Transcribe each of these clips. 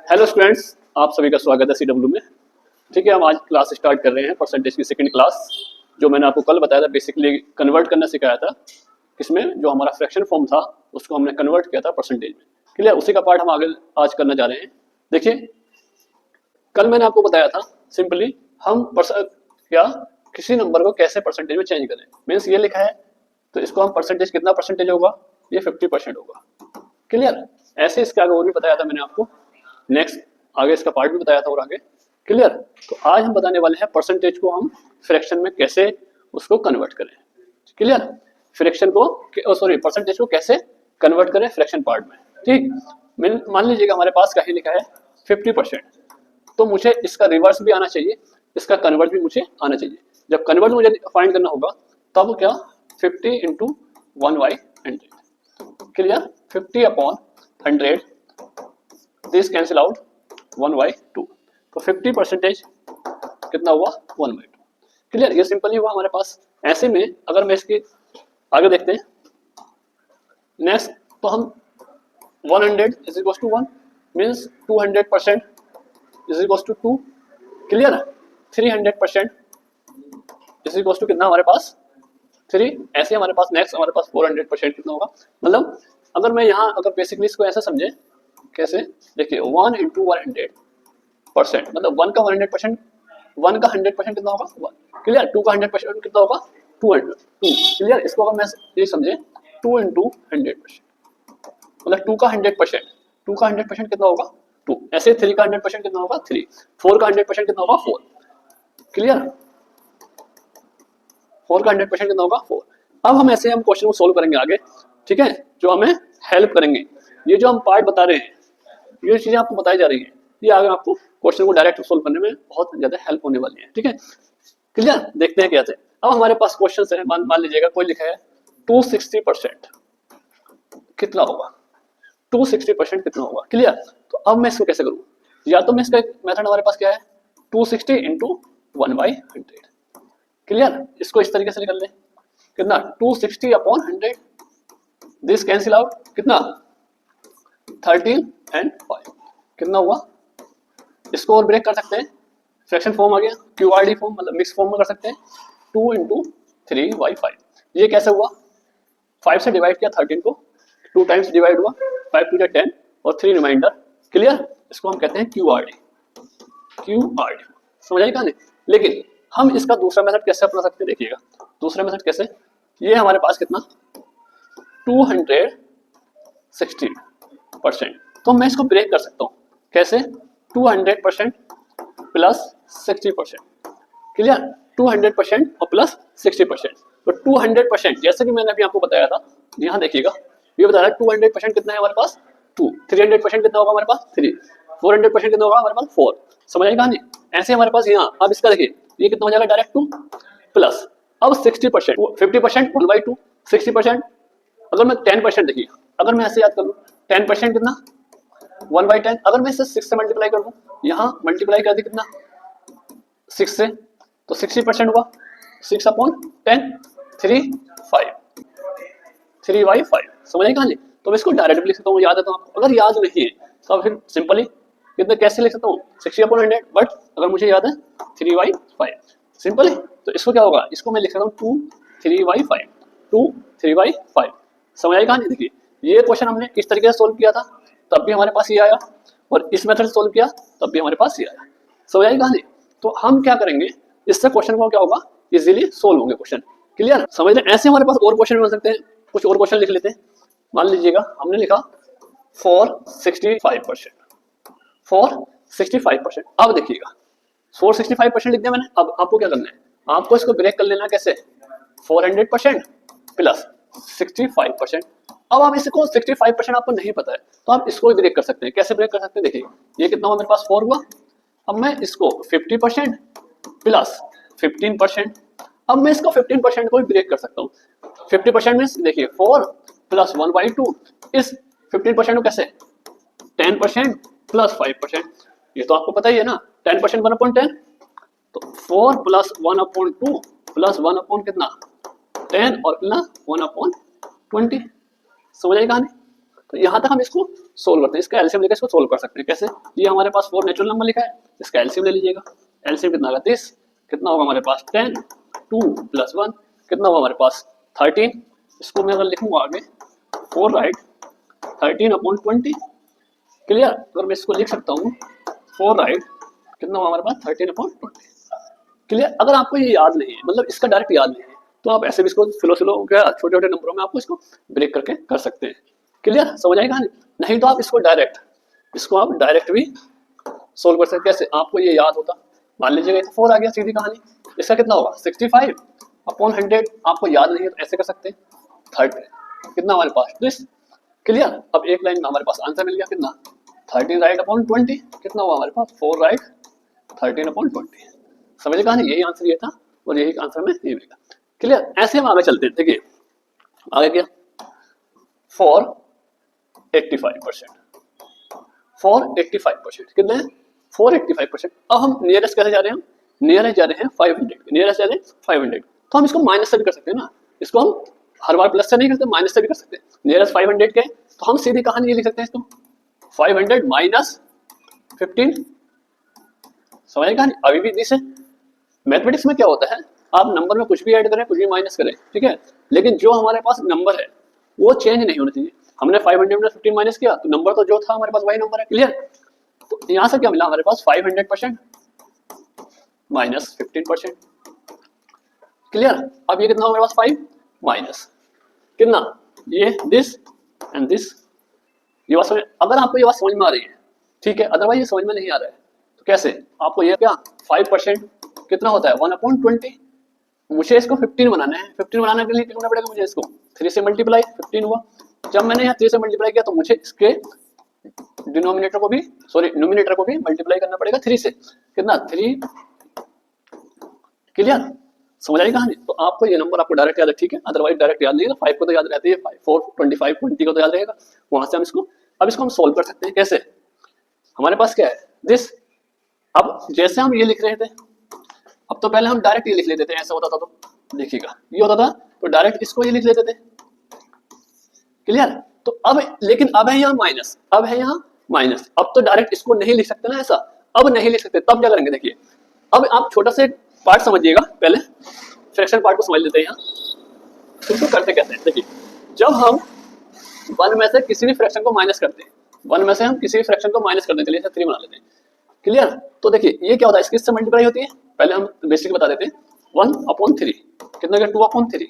Hello students, आप सभी का स्वागत है CW में। ठीक है, हम आज क्लास स्टार्ट कर रहे हैं परसेंटेज की सेकंड क्लास। जो मैंने आपको कल बताया था, बेसिकली कन्वर्ट करना सिखाया था। इसमें जो हमारा फ्रैक्शन फॉर्म था उसको हमने कन्वर्ट किया था परसेंटेज में। क्लियर? उसी का पार्ट हम आगे आज करना जा रहे हैं। देखिए, कल मैंने आपको बताया था सिंपली हम किसी नंबर को कैसे परसेंटेज में चेंज करें। मीन्स ये लिखा है तो इसको हम परसेंटेज, कितना परसेंटेज होगा, ये 50% होगा। क्लियर? ऐसे इसके आगे और भी बताया था मैंने आपको, नेक्स्ट आगे इसका पार्ट भी बताया था और आगे। क्लियर? तो आज हम बताने वाले हैं परसेंटेज को हम फ्रैक्शन में कैसे उसको कन्वर्ट करें। क्लियर? फ्रैक्शन को परसेंटेज को कैसे कन्वर्ट करें फ्रैक्शन पार्ट में। ठीक, मान लीजिएगा हमारे पास कहीं लिखा है 50%, तो मुझे इसका रिवर्स भी आना चाहिए, इसका कन्वर्ट भी मुझे आना चाहिए। जब कन्वर्ट मुझे फाइंड करना होगा तब क्या, 50 into 1/100। Clear? 50 upon 100, this cancel out 1/2। तो 50% कितना हुआ, 1/2। क्लियर? ये सिंपल ही हुआ हमारे पास। ऐसे में अगर मैं इसके आगे देखते हैं, नेक्स्ट तो हम 100 is equal to 1 means 200% is equal to 2। Clear? 300% is equal to कितना हमारे पास, 3। ऐसे हमारे पास नेक्स्ट हमारे पास 400% कितना होगा। मतलब अगर मैं यहाँ अगर बेसिकली इसको ऐसा समझे, कैसे, देखिए 1 इंटू 100% मतलब 1 का 100%, 1 का 100% कितना होगा, 1। क्लियर? 2 का 100% कितना होगा, 200। क्लियर? इसको अगर मैं ये समझे 2 इंटू 100%, मतलब 2 का 100%, 2 का 100% कितना होगा, 2। ऐसे 3 का 100% कितना होगा, 3। 4 का 100% कितना होगा, 4। क्लियर? 4 का 100% कितना होगा, 4। अब हम ऐसे हम क्वेश्चन को सोल्व करेंगे आगे। ठीक है, जो हमें हेल्प करेंगे। ये जो हम पार्ट बता रहे हैं, ये चीजें आपको बताई जा रही है, ये आगे आपको क्वेश्चन को डायरेक्ट सोल्व करने में बहुत ज्यादा हेल्प होने वाली है। ठीक है, क्लियर? देखते हैं कैसे। अब हमारे पास क्वेश्चन है, मान लीजिएगा कोई लिखा है 260% कितना होगा, 260% कितना होगा। क्लियर? तो अब मैं इसको कैसे करूँ, या तो मैं इसका एक मेथड हमारे पास क्या है, 260 इंटू 1/100। क्लियर? इसको इस तरीके से निकल लें, कितना, 260 अपॉन 100, दिस कैंसिल आउट, कितना 13 एंड 5, कितना हुआ। इसको और ब्रेक कर सकते हैं, फ्रैक्शन फॉर्म आ गया, QRD फॉर्म मतलब मिक्स फॉर्म में कर सकते हैं। 2 इंटू 3/5, ये कैसे हुआ, 5 से डिवाइड किया 13 को, 2 टाइम्स डिवाइड हुआ, 5 टू 10 और 3 रिमाइंडर। क्लियर? इसको हम कहते हैं QRD। समझ आई कहानी? लेकिन हम इसका दूसरा मेथड कैसे अपना सकते हैं, देखिएगा दूसरा मेथड कैसे। ये हमारे पास कितना, 260%, तो मैं इसको ब्रेक कर सकता हूँ कैसे, 200% प्लस 60%। क्लियर? 200% और प्लस 60%। तो 200% जैसे कि मैंने अभी आपको बताया था, यहाँ देखिएगा ये बता रहा है 200% कितना है हमारे पास, 2। 300% कितना होगा हमारे पास, 3। 400% कितना होगा हमारे पास, 4। समझ आई कहानी? ऐसे हमारे पास यहाँ, अब इसका देखिए ये कितना हो जाएगा, डायरेक्ट 2 प्लस, अब 60%, 50% 1/2, 60%। अगर मैं 10%, देखिए अगर मैं ऐसे याद कर लूँ, 10% कितना, 1/10। अगर मैं इसे 6 से मल्टीप्लाई कर दूं, यहाँ मल्टीप्लाई कर दी कितना, 6 से, तो 60% हुआ, 6 अपॉन 10, 3/5। समझ आई कहानी? तो मैं इसको डायरेक्ट लिख सकता हूँ, याद है तो आपको। अगर याद नहीं है तो फिर सिंपली कितने कैसे लिख सकता हूँ, 60 अपॉन 100, बट अगर मुझे याद है 3/5 सिंपली, तो इसको क्या होगा, इसको मैं लिख सकता हूँ 2/3/5। समझ आई कहानी? देखिए ये क्वेश्चन हमने इस तरीके से सोल्व किया था, तब भी हमारे पास ये आया, और इस मेथड से सोल्व किया तब भी हमारे पास ये आया। समझ आई कहानी? तो हम क्या करेंगे, इससे क्वेश्चन को क्या होगा, इजीली सोल्व होंगे क्वेश्चन। क्लियर? समझ रहे? ऐसे हमारे पास और क्वेश्चन बन सकते हैं, कुछ और क्वेश्चन लिख लेते हैं। मान लीजिएगा हमने लिखा 465%, 465%। अब देखिएगा 465% लिख दिया मैंने। अब आपको क्या करना है, आपको इसको ब्रेक कर लेना, कैसे, 400% प्लस 65%। अब आप इसको 65% आपको नहीं पता है तो आप इसको ब्रेक कर सकते हैं। कैसे ब्रेक कर सकते हैं, देखिए ये कितना हुआ मेरे पास, 4 हुआ। अब मैं इसको 50% प्लस 15%, अब मैं इसको 15% को भी ब्रेक कर सकता हूँ। 50% मीन्स देखिए 4 प्लस 1/2, इस 15% को कैसे, 10% प्लस 5%। ये तो आपको पता ही है ना, 10% 1/10, तो 4 प्लस 1/2 प्लस 1 कितना, 10 और कितना 1/20। समझ आई कहानी? तो यहाँ तक हम इसको सोल्व करते हैं, इसका एलसीएम लेकर इसको सोल्व कर सकते हैं। कैसे? ये हमारे पास 4 नेचुरल नंबर लिखा है, इसका एलसीएम ले लीजिएगा। एलसीएम कितना होगा 30, कितना होगा हमारे पास 10, 2 + 1 कितना होगा हमारे पास 13। इसको मैं अगर लिखूंगा आगे 4 राइट 13/20, क्लियर। अगर मैं इसको लिख सकता हूँ 4 राइट कितना होगा हमारे पास 13/20, क्लियर। अगर आपको ये याद नहीं है, मतलब इसका डायरेक्ट याद नहीं है, तो आप ऐसे भी इसको स्लो छोटे छोटे नंबरों में आपको इसको ब्रेक करके कर सकते हैं, क्लियर। समझ आएगा नहीं तो आप इसको डायरेक्ट भी सोल्व कर सकते हैं। कैसे? आपको ये याद होता, मान लीजिएगा 4 आ गया, सीधी कहानी। इसका कितना होगा 65/100, आपको याद नहीं है तो ऐसे कर सकते हैं 30 कितना हमारे पास 20, क्लियर। अब एक लाइन में हमारे पास आंसर मिल गया कितना 13 राइट/20 कितना हुआ हमारे पास 4 राइट 13/20। समझ कहानी, यही आंसर ये था और यही आंसर में ये मिलेगा, क्लियर। ऐसे हम आगे चलते हैं। देखिए आगे क्या 485%, 485% कितने हैं 485%। अब हम नियरेस्ट कैसे जा रहे हैं, नियरेस्ट जा रहे हैं 500, नियरेस्ट जा रहे हैं 500। तो हम इसको माइनस से भी कर सकते हैं ना, इसको हम हर बार प्लस से नहीं करते, माइनस से भी कर सकते हैं। नियरेस्ट 500 के, तो हम सीधी कहानी ये लिख सकते हैं इसको 500 - 15। समझ कहानी, अभी भी दिस है। मैथमेटिक्स में क्या होता है, आप नंबर में कुछ भी ऐड करें कुछ भी माइनस करें, ठीक है, लेकिन जो हमारे पास नंबर है वो चेंज नहीं होना चाहिए। हमने 500 में 15 माइनस किया तो नंबर तो जो था हमारे पास वही नंबर है, क्लियर। तो यहाँ से क्या मिला हमारे पास 500% - 15%, क्लियर। अब ये कितना हमारे पास 5 माइनस कितना ये दिस एंड दिस। ये बात समझ, अगर आपको ये बात समझ में आ रही है ठीक है, अदरवाइज ये समझ में नहीं आ रहा है तो कैसे आपको ये क्या 5% कितना होता है 1/20। मुझे इसको 15 बनाना है, 15 बनाने के लिए क्या करना पड़ेगा मुझे, इसको 3 से मल्टीप्लाई 15 हुआ। जब मैंने यहाँ 3 से मल्टीप्लाई किया तो मुझे इसके डिनोमिनेटर को भी न्यूमिनेटर को भी मल्टीप्लाई करना पड़ेगा 3 से, कितना 3, क्लियर। समझ आई कहानी। तो आपको ये नंबर आपको डायरेक्ट याद है, ठीक है, अदरवाइज डायरेक्ट याद नहीं है तो 5 को तो याद रहती है, 4 25 20 को तो याद रहेगा। वहां से हम इसको हम सोल्व कर सकते हैं। कैसे? हमारे पास क्या है दिस। अब जैसे हम ये लिख रहे थे, अब तो पहले हम डायरेक्ट ये लिख लेते थे, ऐसा होता था तो देखिएगा ये होता था तो डायरेक्ट इसको ये लिख लेते थे, क्लियर। तो अब लेकिन अब है यहाँ माइनस, अब है यहाँ माइनस, अब तो डायरेक्ट इसको नहीं लिख सकते ना ऐसा, अब नहीं लिख सकते। तब क्या करेंगे देखिए, अब आप छोटा सा पार्ट समझिएगा, पहले फ्रैक्शन पार्ट को समझ लेते हैं। यहाँ इसको करते कैसे हैं देखिए, जब हम 1 में से किसी भी फ्रैक्शन को माइनस करते हैं, 1 में से हम किसी भी फ्रैक्शन को माइनस करते हैं, चलिए 3 बना लेते हैं, क्लियर। तो देखिए ये क्या होता है, इसकी इससे मल्टीप्लाई होती है, पहले हम बेसिक बता देते हैं 1/3 कितना 2/3,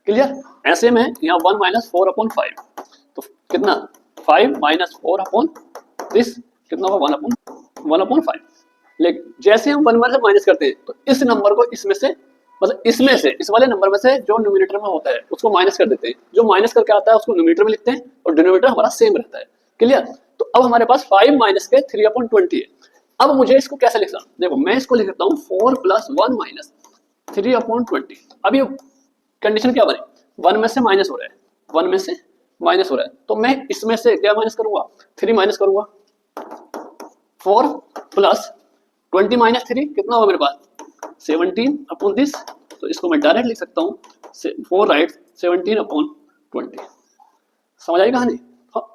क्लियर। ऐसे में यहाँ 1 - 4/5 तो कितना 5 - 4 दिस कितना होगा 1/5। लेकिन जैसे हम 1 में से माइनस करते हैं तो इस नंबर को इसमें से, मतलब इसमें से, इस वाले नंबर में से जो न्यूमिनेटर में होता है उसको माइनस कर देते हैं, जो माइनस करके आता है उसको न्यूमिनेटर में लिखते हैं और डिनोमिनेटर हमारा सेम रहता है, क्लियर। तो अब हमारे पास 5 माइनस के 3/20 है। अब मुझे इसको कैसे लिखना, देखो मैं इसको लिख सकता हूँ 4 + 1 - 3/20। अब ये कंडीशन क्या बनी, 1 में से माइनस हो रहा है, 1 में से माइनस हो रहा है, तो मैं इसमें से क्या माइनस करूंगा 3 माइनस करूंगा। 4 + 20 - 3 कितना होगा मेरे पास 17/this। तो इसको मैं डायरेक्ट लिख सकता हूँ 4 राइट 17/20। समझ आई कहानी।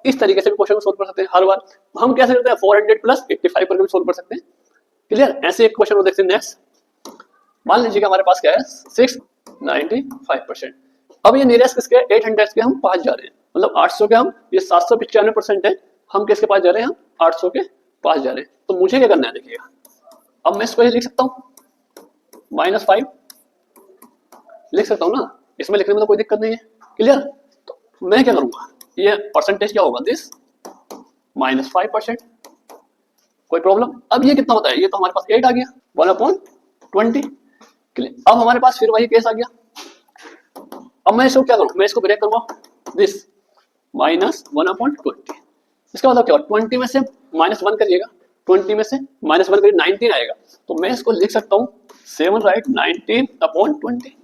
इस तरीके से भी क्वेश्चन को सोल्व कर सकते हैं हर बार। हम कैसे करते हैं 400 + 85 करके भी सोल्व कर सकते हैं, क्लियर। ऐसे एक क्वेश्चन को देखते हैं नेक्स्ट। मान लीजिए हमारे पास क्या है 695%। अब ये नियरेस्ट किसके 800 के हम पास जा रहे हैं, मतलब 800 के हम, ये 795% है, हम किसके पास जा रहे हैं, हम 800 के पास जा रहे हैं। तो मुझे क्या करना है देखिएगा, अब मैं इसको लिख सकता हूँ -5 लिख सकता हूँ ना, इसमें लिखने में तो कोई दिक्कत नहीं है, क्लियर। तो मैं क्या करूंगा, ये परसेंटेज क्या होगा दिस -5%, कोई प्रॉब्लम। अब ये कितना होता है, ये तो हमारे पास 8 आ गया 1/20, क्लियर। अब हमारे पास फिर वही केस आ गया। अब मैं इसको क्या करूँ, मैं इसको ब्रेक करूंगा दिस -1/20। इसका मतलब क्या होगा 20 में से -1 करिएगा, 20 में से -1 करिए 19 आएगा। तो मैं इसको लिख सकता हूँ 7 राइट 19/20,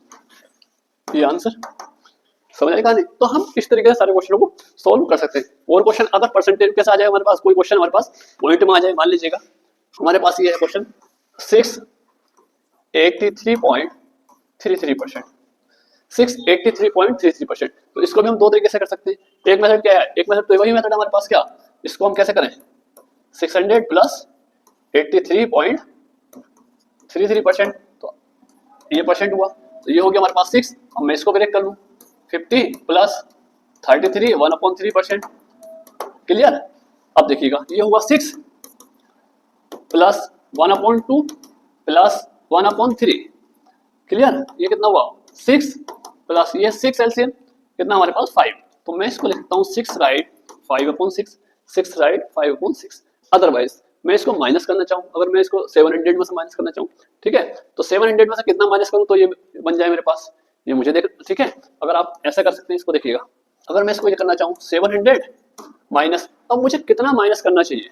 ये आंसर। समझ आएगा नहीं। तो हम इस तरीके से सारे क्वेश्चनों को सोल्व कर सकते हैं। और क्वेश्चन अगर परसेंटेज कैसे आ जाए हमारे पास, कोई क्वेश्चन हमारे पास पॉइंट में आ जाए, मान लीजिएगा हमारे पास ये है क्वेश्चन 683.33%। 683.33%। तो इसको भी हम दो तरीके से कर सकते हैं। एक मेथड क्या है, एक मेथड तो वही मेथड हमारे पास, क्या इसको हम कैसे करें, 600 प्लस 83.33%, तो ये परसेंट हुआ, तो ये हो गया हमारे पास 6। अब मैं इसको ब्रेक कर लूँ, 50 प्लस 33 1/3%। क्लियर। अब देखिएगा ये हुआ 6 प्लस 1/2 प्लस 1/3। क्लियर। ये कितना हुआ 6 प्लस ये 6 एलसीएम कितना हमारे पास 5। तो मैं इसको लिखता हूँ 6 राइट 5/6, 6 राइट 5/6। अदरवाइज मैं इसको माइनस करना चाहूँ, अगर मैं इसको 700 में से माइनस करना चाहूँ, ठीक है, तो 700 में से कितना माइनस करूँ तो ये बन जाए मेरे पास, ये मुझे देख, ठीक है। अगर आप ऐसा कर सकते हैं, इसको देखिएगा, अगर मैं इसको ये करना चाहूँ 700 माइनस, अब मुझे कितना माइनस करना चाहिए,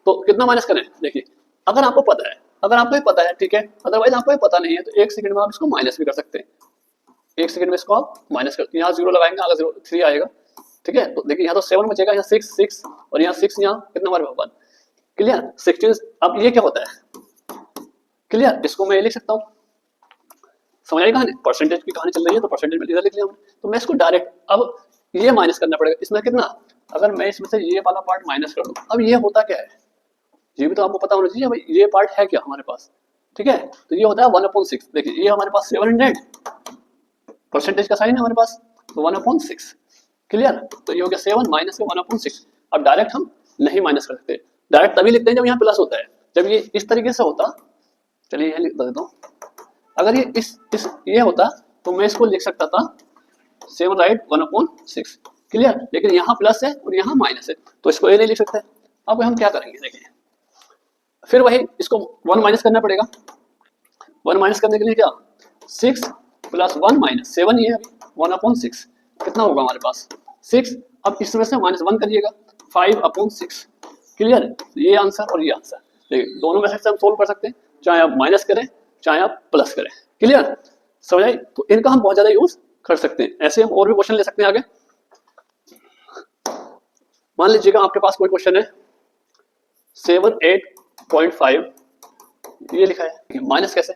तो कितना माइनस करें, देखिए अगर आपको पता है, अगर आपको ही पता है, ठीक है, अदरवाइज आपको ही पता नहीं है, तो 1 सेकंड में आप इसको माइनस भी कर सकते हैं। 1 सेकंड में इसको आप माइनस कर, यहाँ 0 लगाएंगे, आगे 3 आएगा, ठीक है। तो देखिए यहाँ तो 7 बचेगा, यहाँ 6 और यहाँ 6, यहाँ कितना हमारे पास 1। क्लियर। 16। अब ये क्या होता है, क्लियर, इसको मैं ये लिख सकता हूँ, समझ आई कहानी, परसेंटेज की कहानी चल रही है, तो परसेंटेज में इधर लिख लिया हमने, तो मैं इसको डायरेक्ट अब ये माइनस करना पड़ेगा, इसमें कितना, अगर मैं इसमें से ये वाला पार्ट माइनस कर दूं, अब ये होता क्या है, ये भी तो आपको पता होना चाहिए भाई, ये पार्ट है क्या हमारे पास, ठीक है। तो ये होता है 1/6। देखिए ये हमारे पास 700 परसेंटेज का साइन है हमारे पास, तो 1/6। क्लियर। तो ये हो गया 7 माइनस के 1/6। अब डायरेक्ट हम नहीं माइनस कर सकते, डायरेक्ट तभी लिखते हैं जब यहाँ प्लस होता है, जब ये इस तरीके से होता, चलिए यह लिख देता हूँ, अगर ये इस ये होता तो मैं इसको लिख सकता था 7 राइट 1/6। क्लियर। लेकिन यहाँ प्लस है और यहाँ माइनस है, तो इसको ये नहीं लिख सकते। अब हम क्या करेंगे, देखिए फिर वही इसको 1 माइनस करना पड़ेगा। 1 माइनस करने के लिए क्या, 6 प्लस 1 माइनस 7 ही है अभी 1/6, कितना होगा हमारे पास 6। अब इसमें से -1 करिएगा 5/6। क्लियर। ये आंसर और ये आंसर, देखिए दोनों मेथड से हम सोल्व कर सकते हैं, चाहे आप माइनस करें चाहे आप प्लस करें। क्लियर। समझ आई। तो इनका हम बहुत ज्यादा यूज कर सकते हैं। ऐसे हम और भी क्वेश्चन ले सकते हैं आगे। मान लीजिएगा आपके पास कोई क्वेश्चन है 78.5, ये लिखा है, माइनस कैसे,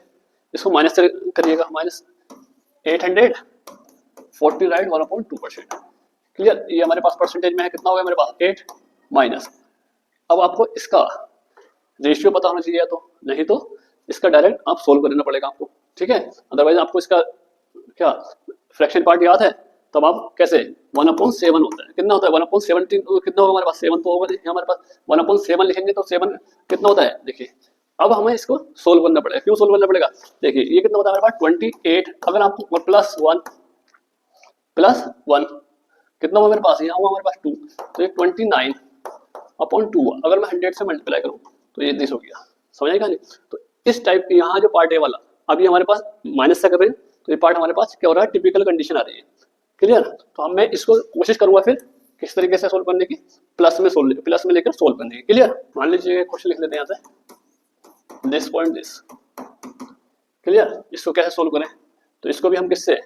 इसको माइनस से करिएगा, -840 राइट 1/2%। क्लियर। ये हमारे पास परसेंटेज में है, कितना हो गया हमारे पास 8 माइनस। अब आपको इसका रेशियो पता होना चाहिए, तो नहीं तो इसका डायरेक्ट आप सोल्व करना पड़ेगा आपको, ठीक है। अदरवाइज आपको इसका क्या फ्रैक्शन पार्ट याद है, तब आप कैसे 1/7 होता है, कितना होता है 1/17, कितना होगा हमारे पास 7 तो होगा, हमारे पास 1/7 लिखेंगे तो 7 कितना होता है, देखिए अब हमें इसको सोल्व करना पड़ेगा। क्यों सोल्व करना पड़ेगा, देखिए ये कितना होता है हमारे पास 28, अगर आपको प्लस 1 कितना हुआ मेरे पास, यहाँ हुआ हमारे पास 2, तो ये 29/2 हुआ। अगर मैं 100 से मल्टीप्लाई करूँ तो ये 10 हो गया। समझ आएगा नहीं। तो इस टाइप की यहाँ जो पार्ट है वाला, अभी हमारे पास माइनस से कर रहे हैं, तो ये पार्ट हमारे पास क्या हो रहा है, टिपिकल कंडीशन आ रही है। क्लियर। तो अब मैं इसको कोशिश करूंगा फिर किस तरीके से सोल्व करने की, प्लस में लेकर सोल्व करने की। क्लियर। मान लीजिए क्वेश्चन लिख लेते हैं यहाँ से, दिस पॉइंट दिस। क्लियर। इसको कैसे सोल्व करें, तो इसको भी हम किससे,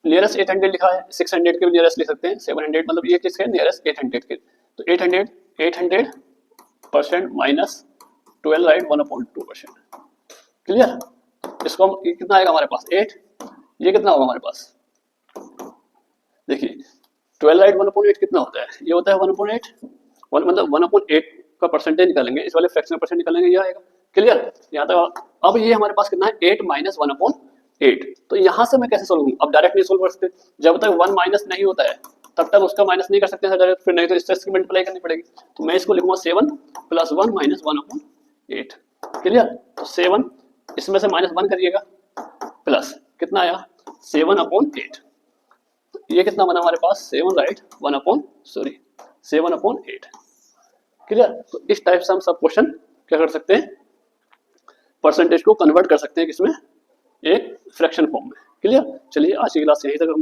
नियरेस्ट 800 लिखा है, 600 के भी नियरेस्ट लिख सकते हैं, 700 मतलब ये किसके नियरेस्ट 800 के, तो 800% माइनस 12 राइट 1/2%। क्लियर। इसको हम कितना आएगा हमारे पास 8, ये कितना होगा हमारे पास, देखिए 12 राइट 1/8 कितना होता है, ये होता है 1/8, मतलब 1/8 का परसेंटेज निकालेंगे, इस वाले फ्रैक्शन परसेंट निकालेंगे, ये आएगा। क्लियर। यहाँ तक। अब ये हमारे पास कितना है 8 माइनस 1/8, तो यहाँ से मैं कैसे सोल्व करूँ, अब डायरेक्ट नहीं सोल्व कर सकते, जब तक 1 माइनस नहीं होता है तब तक उसका माइनस नहीं कर सकते हैं डायरेक्ट, फिर नहीं तो इससे इसकी मल्टीप्लाई करनी पड़ेगी। तो मैं इसको लिखूंगा 7 प्लस 1 माइनस 1/8। क्लियर। तो 7 इसमें से -1 करिएगा, प्लस कितना आया 7/8, ये कितना बना हमारे पास 7 राइट 7/8। क्लियर। तो इस टाइप से हम सब क्वेश्चन क्या कर सकते हैं, परसेंटेज को कन्वर्ट कर सकते हैं किसमें, एक फ्रैक्शन फॉर्म में। क्लियर। चलिए आज की क्लास यहीं तक हम